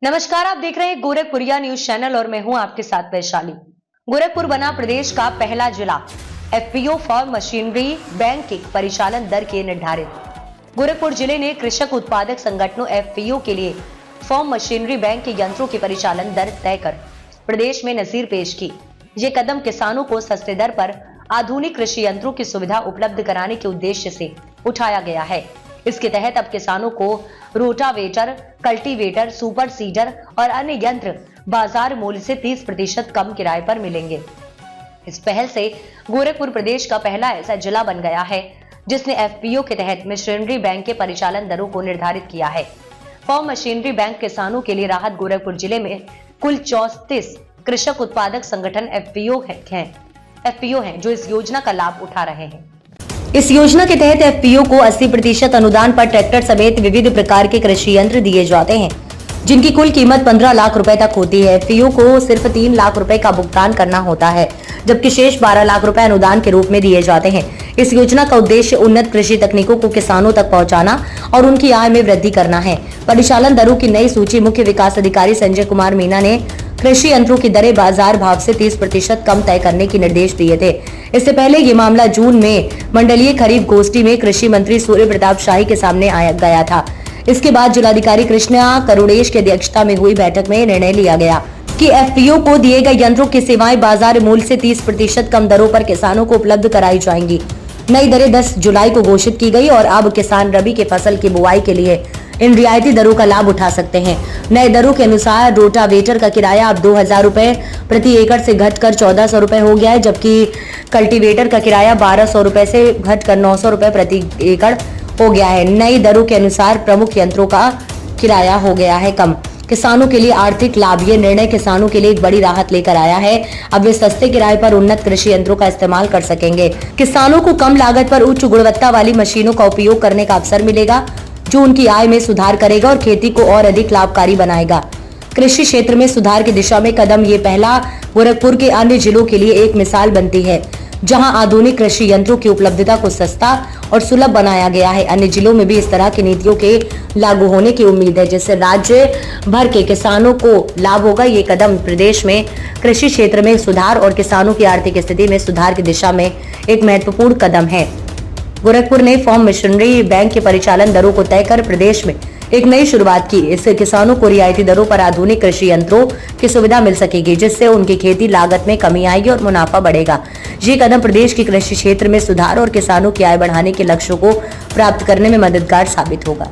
नमस्कार, आप देख रहे हैं गोरखपुरिया न्यूज चैनल और मैं हूं आपके साथ वैशाली। गोरखपुर बना प्रदेश का पहला जिला एफपीओ फॉर्म मशीनरी बैंक के परिचालन दर के निर्धारित। गोरखपुर जिले ने कृषक उत्पादक संगठनों एफपीओ के लिए फॉर्म मशीनरी बैंक के यंत्रों के परिचालन दर तय कर प्रदेश में नजीर पेश की। ये कदम किसानों को सस्ते दर पर आधुनिक कृषि यंत्रों की सुविधा उपलब्ध कराने के उद्देश्य से उठाया गया है। इसके तहत अब किसानों को रोटावेटर, कल्टीवेटर, सुपर सीडर और अन्य यंत्र बाजार मूल्य से 30% कम किराए पर मिलेंगे। इस पहल से गोरखपुर प्रदेश का पहला ऐसा जिला बन गया है जिसने एफपीओ के तहत मशीनरी बैंक के परिचालन दरों को निर्धारित किया है। फॉर्म मशीनरी बैंक किसानों के लिए राहत। गोरखपुर जिले में कुल 34 कृषक उत्पादक संगठन एफपीओ हैं जो इस योजना का लाभ उठा रहे हैं। इस योजना के तहत एफपीओ को 80% अनुदान पर ट्रैक्टर समेत विविध प्रकार के कृषि यंत्र दिए जाते हैं जिनकी कुल कीमत 15 लाख रुपए तक होती है। एफपीओ को सिर्फ 3 लाख रुपए का भुगतान करना होता है जबकि शेष 12 लाख रुपए अनुदान के रूप में दिए जाते हैं। इस योजना का उद्देश्य उन्नत कृषि तकनीकों को किसानों तक पहुंचाना और उनकी आय में वृद्धि करना है। परिचालन दरों की नई सूची मुख्य विकास अधिकारी संजय कुमार मीना ने कृषि यंत्रों की दरें बाजार भाव से 30% कम तय करने के निर्देश दिए थे। इससे पहले ये मामला जून में मंडलीय खरीद गोष्ठी में कृषि मंत्री सूर्य प्रताप शाही के सामने आया गया था। इसके बाद जिलाधिकारी कृष्णा करुणेश की अध्यक्षता में हुई बैठक में निर्णय लिया गया कि एफपीओ को दिए गए यंत्रों की सेवाएं बाजार मूल्य से 30% कम दरों पर किसानों को उपलब्ध कराई जाएंगी। नई दरें 10 जुलाई को घोषित की गई और अब किसान रबी के फसल की बुआई के लिए इन रियायती दरों का लाभ उठा सकते हैं। नए दरों के अनुसार रोटावेटर का किराया अब 2000 रुपए प्रति एकड़ से घटकर 1400 रुपए हो गया है, जबकि कल्टीवेटर का किराया 1200 रुपए से घटकर 900 रुपए प्रति एकड़ हो गया है। नई दरों के अनुसार प्रमुख यंत्रों का किराया हो गया है कम। किसानों के लिए आर्थिक लाभ। ये निर्णय किसानों के लिए एक बड़ी राहत लेकर आया है। अब वे सस्ते किराए पर उन्नत कृषि यंत्रों का इस्तेमाल कर सकेंगे। किसानों को कम लागत पर उच्च गुणवत्ता वाली मशीनों का उपयोग करने का अवसर मिलेगा जो उनकी आय में सुधार करेगा और खेती को और अधिक लाभकारी बनाएगा। कृषि क्षेत्र में सुधार की दिशा में कदम ये पहला गोरखपुर के अन्य जिलों के लिए एक मिसाल बनती है जहां आधुनिक कृषि यंत्रों की उपलब्धता को सस्ता और सुलभ बनाया गया है। अन्य जिलों में भी इस तरह की नीतियों के लागू होने की उम्मीद है जिससे राज्य भर के किसानों को लाभ होगा। ये कदम प्रदेश में कृषि क्षेत्र में सुधार और किसानों की आर्थिक स्थिति में सुधार की दिशा में एक महत्वपूर्ण कदम है। गोरखपुर ने फॉर्म मशीनरी बैंक के परिचालन दरों को तय कर प्रदेश में एक नई शुरुआत की। इससे किसानों को रियायती दरों पर आधुनिक कृषि यंत्रों की सुविधा मिल सकेगी जिससे उनकी खेती लागत में कमी आएगी और मुनाफा बढ़ेगा। ये कदम प्रदेश के कृषि क्षेत्र में सुधार और किसानों की आय बढ़ाने के लक्ष्यों को प्राप्त करने में मददगार साबित होगा।